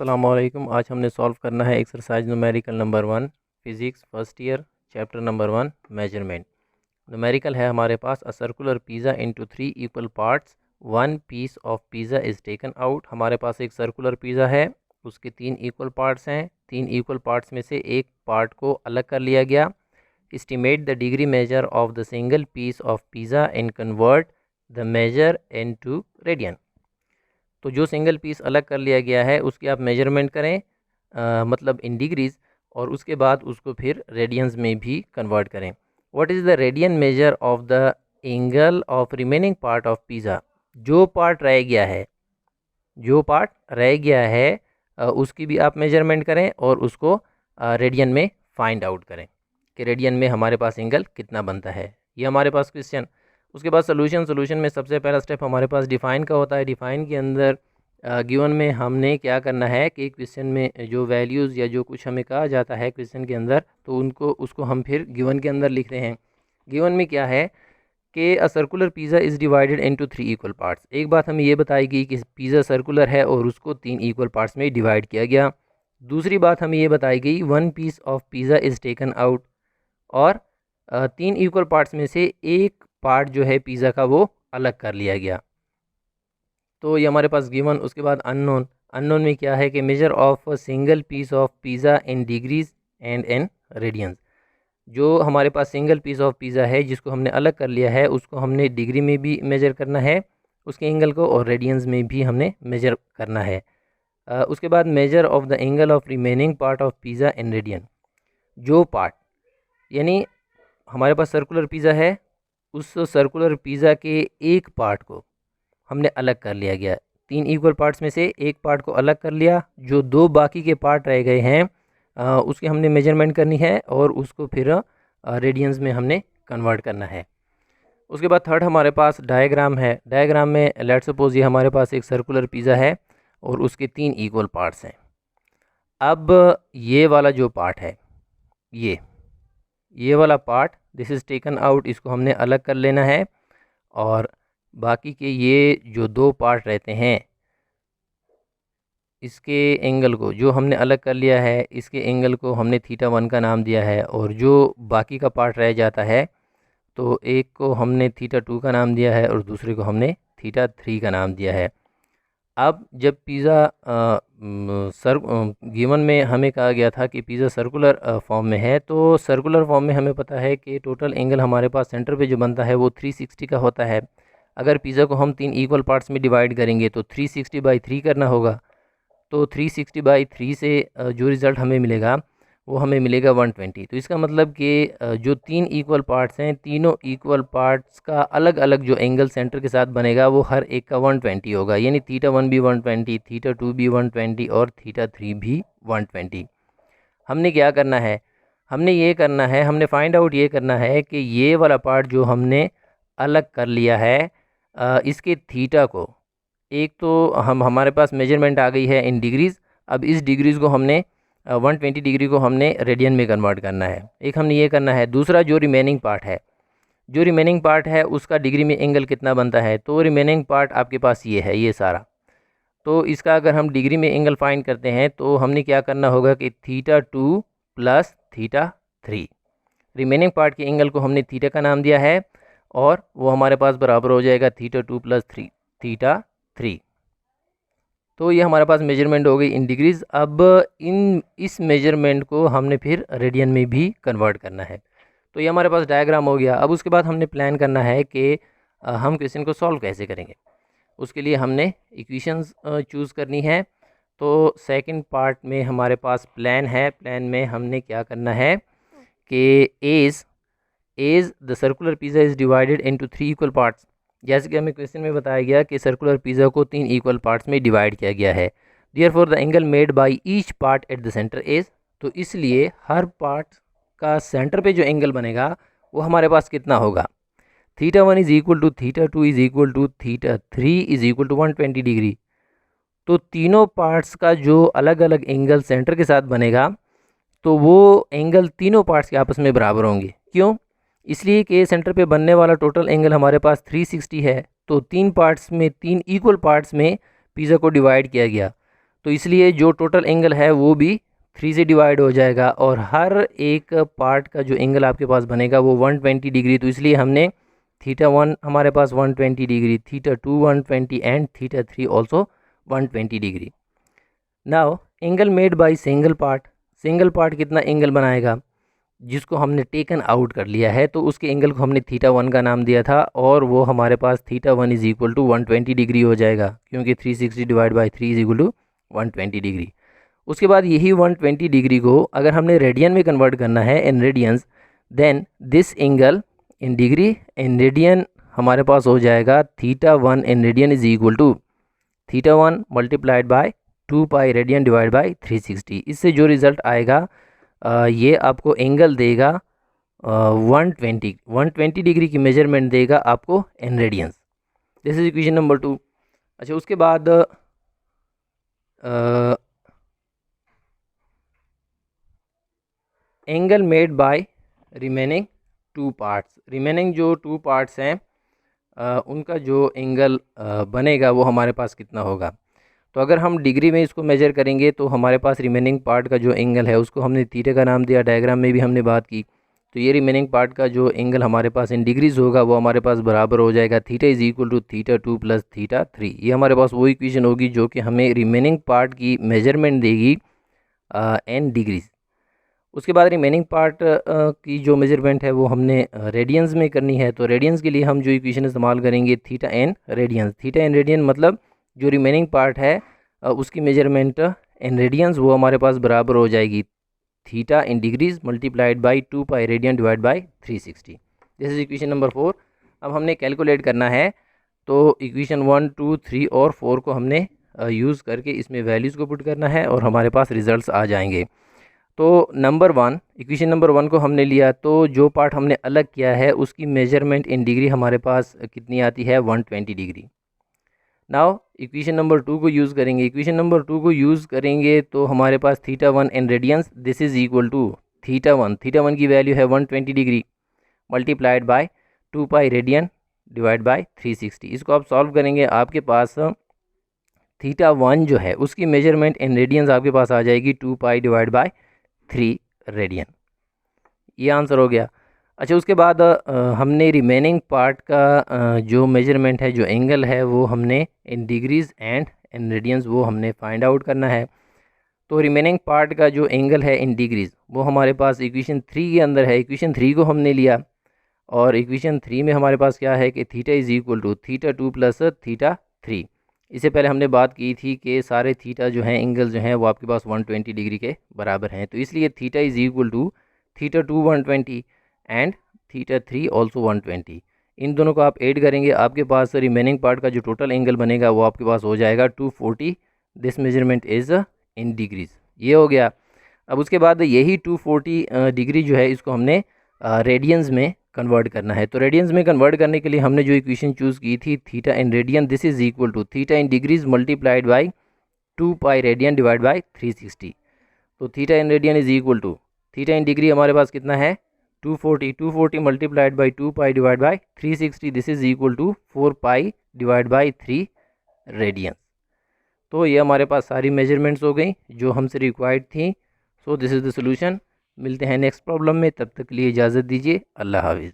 अस्सलाम वालेकुम। आज हमने सॉल्व करना है exercise numerical number 1 physics first year chapter number 1 measurement. Numerical है हमारे पास a circular pizza into 3 equal parts, one piece of pizza is taken out. हमारे पास एक सर्कुलर पिज़्ज़ा है, उसके 3 इक्वल पार्ट्स हैं। 3 इक्वल पार्ट्स में से एक पार्ट को अलग कर लिया गया। Estimate the degree measure of the single piece of pizza and convert the measure into radian. तो जो सिंगल पीस अलग कर लिया गया है उसकी आप मेजरमेंट करें, मतलब इन डिग्रीज़, और उसके बाद उसको फिर रेडियंस में भी कन्वर्ट करें। What is the radian major of the angle of remaining part of pizza. जो पार्ट रह गया है, उसकी भी आप मेजरमेंट करें और उसको रेडियन में फाइंड आउट करें कि रेडियन में हमारे पास एंगल कितना बनता है। ये हमारे पास क्वेश्चन। उसके बाद सोल्यूशन में सबसे पहला स्टेप हमारे पास डिफ़ाइन का होता है। डिफ़ाइन के अंदर गिवन में हमने क्या करना है कि क्वेश्चन में जो वैल्यूज़ या जो कुछ हमें कहा जाता है क्वेश्चन के अंदर, तो उसको हम फिर गिवन के अंदर लिखते हैं। गिवन में क्या है कि अ circular pizza is divided into 3 equal parts. एक बात हमें ये बताई गई कि पिज़्ज़ा सर्कुलर है और उसको 3 इक्वल पार्ट्स में डिवाइड किया गया। दूसरी बात हमें ये बताई गई one piece of pizza is taken out, और 3 इक्वल पार्ट्स में से एक पार्ट जो है पिज़्ज़ा का वो अलग कर लिया गया। तो ये हमारे पास गिवन। उसके बाद अननोन में क्या है कि measure of a single piece of pizza in degrees and in radians. जो हमारे पास सिंगल पीस ऑफ पिज़्ज़ा है जिसको हमने अलग कर लिया है उसको हमने डिग्री में भी मेजर करना है उसके एंगल को, और रेडियंस में भी हमने मेजर करना है। उसके बाद major of the angle of remaining part of pizza in radian. जो पार्ट, यानी हमारे पास सर्कुलर पिज़्ज़ा है, उस सर्कुलर पिज़्ज़ा के एक पार्ट को हमने अलग कर लिया गया। 3 इक्वल पार्ट्स में से एक पार्ट को अलग कर लिया, जो 2 बाकी के पार्ट रह गए हैं उसकी हमने मेजरमेंट करनी है और उसको फिर रेडियंस में हमने कन्वर्ट करना है। उसके बाद थर्ड हमारे पास डायग्राम है। डायग्राम में लेट्स सपोज ये हमारे पास एक सर्कुलर पिज़्ज़ा है और उसके 3 इक्वल पार्ट्स हैं। अब ये वाला जो पार्ट है, ये वाला part this is taken out, इसको हमने अलग कर लेना है, और बाकी के ये जो 2 पार्ट रहते हैं इसके एंगल को जो हमने अलग कर लिया है, इसके एंगल को हमने थीटा 1 का नाम दिया है, और जो बाकी का पार्ट रह जाता है तो एक को हमने थीटा 2 का नाम दिया है और दूसरे को हमने थीटा 3 का नाम दिया है। अब जब पिज़्ज़ा गिवन में हमें कहा गया था कि पिज़्ज़ा सर्कुलर फॉर्म में है, तो सर्कुलर फॉर्म में हमें पता है कि टोटल एंगल हमारे पास सेंटर पे जो बनता है वो 360 का होता है। अगर पिज़्ज़ा को हम 3 इक्वल पार्ट्स में डिवाइड करेंगे तो 360/3 करना होगा। तो 360/3 से जो रिज़ल्ट हमें मिलेगा वो हमें मिलेगा 120। तो इसका मतलब कि जो 3 इक्वल पार्ट्स हैं, तीनों इक्वल पार्ट्स का अलग अलग जो एंगल सेंटर के साथ बनेगा वो हर एक का 120 होगा, यानी थीटा 1 भी 120, थीटा 2 भी 120 और थीटा 3 भी 120। हमने क्या करना है, हमने फाइंड आउट ये करना है कि ये वाला पार्ट जो हमने अलग कर लिया है इसके थीटा को, एक तो हमारे पास मेजरमेंट आ गई है इन डिग्रीज़। अब इस डिग्रीज़ को हमने 120 डिग्री को हमने रेडियन में कन्वर्ट करना है, एक हमने ये करना है। दूसरा जो रिमेनिंग पार्ट है उसका डिग्री में एंगल कितना बनता है, तो रिमेनिंग पार्ट आपके पास ये है, ये सारा। तो इसका अगर हम डिग्री में एंगल फाइंड करते हैं तो हमने क्या करना होगा कि theta 2 plus theta 3, remaining part के एंगल को हमने थीटा का नाम दिया है और वो हमारे पास बराबर हो जाएगा थीटा 2 प्लस थीटा 3। तो ये हमारे पास मेजरमेंट हो गई इन डिग्रीज़। अब इस मेजरमेंट को हमने फिर रेडियन में भी कन्वर्ट करना है। तो ये हमारे पास डायग्राम हो गया। अब उसके बाद हमने प्लान करना है कि हम क्वेश्चन को सॉल्व कैसे करेंगे। उसके लिए हमने इक्वेशंस चूज़ करनी है। तो सेकंड पार्ट में हमारे पास प्लान है। प्लान में हमने क्या करना है कि as the circular pizza is divided into 3 equal parts. जैसे कि हमें क्वेश्चन में बताया गया कि सर्कुलर पिज़्ज़ा को 3 इक्वल पार्ट्स में डिवाइड किया गया है। Therefore the angle made by each part at the centre is, तो इसलिए हर पार्ट का सेंटर पे जो एंगल बनेगा वो हमारे पास कितना होगा, theta 1 is equal to theta 2 is equal to theta 3 is equal to 120 degree. तो तीनों पार्ट्स का जो अलग अलग एंगल सेंटर के साथ बनेगा तो वो एंगल तीनों पार्ट्स के आपस में बराबर होंगे। क्यों? इसलिए कि सेंटर पे बनने वाला टोटल एंगल हमारे पास 360 है। तो 3 इक्वल पार्ट्स में पिज़्ज़ा को डिवाइड किया गया। तो इसलिए जो टोटल एंगल है वो भी 3 से डिवाइड हो जाएगा और हर एक पार्ट का जो एंगल आपके पास बनेगा वो 120 डिग्री। तो इसलिए हमने θ1 हमारे पास 120 degree, θ2 120 and θ3 also 120 degree. Now angle made by single part कितना एंगल बनाएगा, जिसको हमने टेकन आउट कर लिया है तो उसके एंगल को हमने θ1 का नाम दिया था और वो हमारे पास θ1 इज इक्वल टू 120 डिग्री हो जाएगा, क्योंकि 360 divide by 3 is equal to 120 degree. उसके बाद यही 120 डिग्री को अगर हमने रेडियन में कन्वर्ट करना है in radians, then this angle in degree in radian हमारे पास हो जाएगा θ1 in radian is equal to θ1 multiplied by 2 pi radian divide by 360। इससे जो रिज़ल्ट आएगा ये आपको एंगल देगा 120 डिग्री की मेजरमेंट देगा आपको इन radians. This is equation number 2। अच्छा, उसके बाद angle made bye remaining 2 parts, remaining जो 2 पार्ट्स हैं उनका जो एंगल बनेगा वो हमारे पास कितना होगा। तो अगर हम डिग्री में इसको मेजर करेंगे तो हमारे पास रिमेनिंग पार्ट का जो एंगल है उसको हमने थीटा का नाम दिया, डायग्राम में भी हमने बात की। तो ये रिमेनिंग पार्ट का जो एंगल हमारे पास इन डिग्रीज होगा वो हमारे पास बराबर हो जाएगा θ इज इक्वल टू θ2 प्लस θ3। ये हमारे पास वो इक्वेशन होगी जो कि हमें रिमेनिंग पार्ट की मेजरमेंट देगी एन डिग्रीज। उसके बाद रिमेनिंग पार्ट की जो मेजरमेंट है वो हमने रेडियंस में करनी है। तो रेडियंस के लिए हम जो इक्वेशन इस्तेमाल करेंगे θ एन रेडियंस। θ एन रेडियन मतलब जो रिमेनिंग पार्ट है उसकी मेजरमेंट इन रेडियंस वो हमारे पास बराबर हो जाएगी θ in degrees multiplied by 2 pi radian divide by 360। This is equation number 4। अब हमने कैलकुलेट करना है तो इक्वेशन 1, 2, 3 और 4 को हमने यूज़ करके इसमें वैल्यूज़ को पुट करना है और हमारे पास रिजल्ट्स आ जाएंगे। तो नंबर 1, इक्वेशन नंबर 1 को हमने लिया तो जो पार्ट हमने अलग किया है उसकी मेजरमेंट इन डिग्री हमारे पास कितनी आती है 120 डिग्री। नाउ इक्वेशन नंबर 2 को यूज़ करेंगे। इक्वेशन नंबर 2 को यूज़ करेंगे तो हमारे पास θ1 in radians this is equal to θ1 की वैल्यू है 120 degree multiplied by 2 pi radian divide by 360। इसको आप सॉल्व करेंगे, आपके पास θ1 जो है उसकी मेजरमेंट इन रेडियंस आपके पास आ जाएगी 2 पाई डिवाइड बाय 3 रेडियन। ये आंसर हो गया। अच्छा, उसके बाद हमने रिमेनिंग पार्ट का जो मेजरमेंट है, जो एंगल है वो हमने इन डिग्रीज़ एंड इन रेडियंस वो हमने फाइंड आउट करना है। तो रिमेनिंग पार्ट का जो एंगल है इन डिग्रीज़ वो हमारे पास इक्वेशन 3 के अंदर है। इक्वेशन 3 को हमने लिया और इक्वेशन 3 में हमारे पास क्या है कि θ इज़ इक्वल टू θ2 प्लस θ3। इससे पहले हमने बात की थी कि सारे थीटा जो हैं एंगल जो हैं वो आपके पास 120 डिग्री के बराबर हैं। तो इसलिए θ is equal to θ2 120 and θ3 also 120। इन दोनों को आप ऐड करेंगे, आपके पास रिमेनिंग पार्ट का जो टोटल एंगल बनेगा वो आपके पास हो जाएगा 240। This measurement is in degrees. ये हो गया। अब उसके बाद यही 240 डिग्री जो है इसको हमने रेडियंस में कन्वर्ट करना है। तो रेडियंस में कन्वर्ट करने के लिए हमने जो इक्वेशन चूज़ की थी θ in radian this is equal to θ in degrees multiplied by 2 pi radian divide by 360। तो θ in radian is equal to θ in degree हमारे पास कितना है 240 multiplied by 2 pi divide by 360। This is equal to 4 pi divide by 3 radian. तो ये हमारे पास सारी measurements हो गई जो हमसे रिक्वायर्ड थी। So this is the solution. मिलते हैं नेक्स्ट प्रॉब्लम में, तब तक के लिए इजाज़त दीजिए। अल्लाह हाफिज़।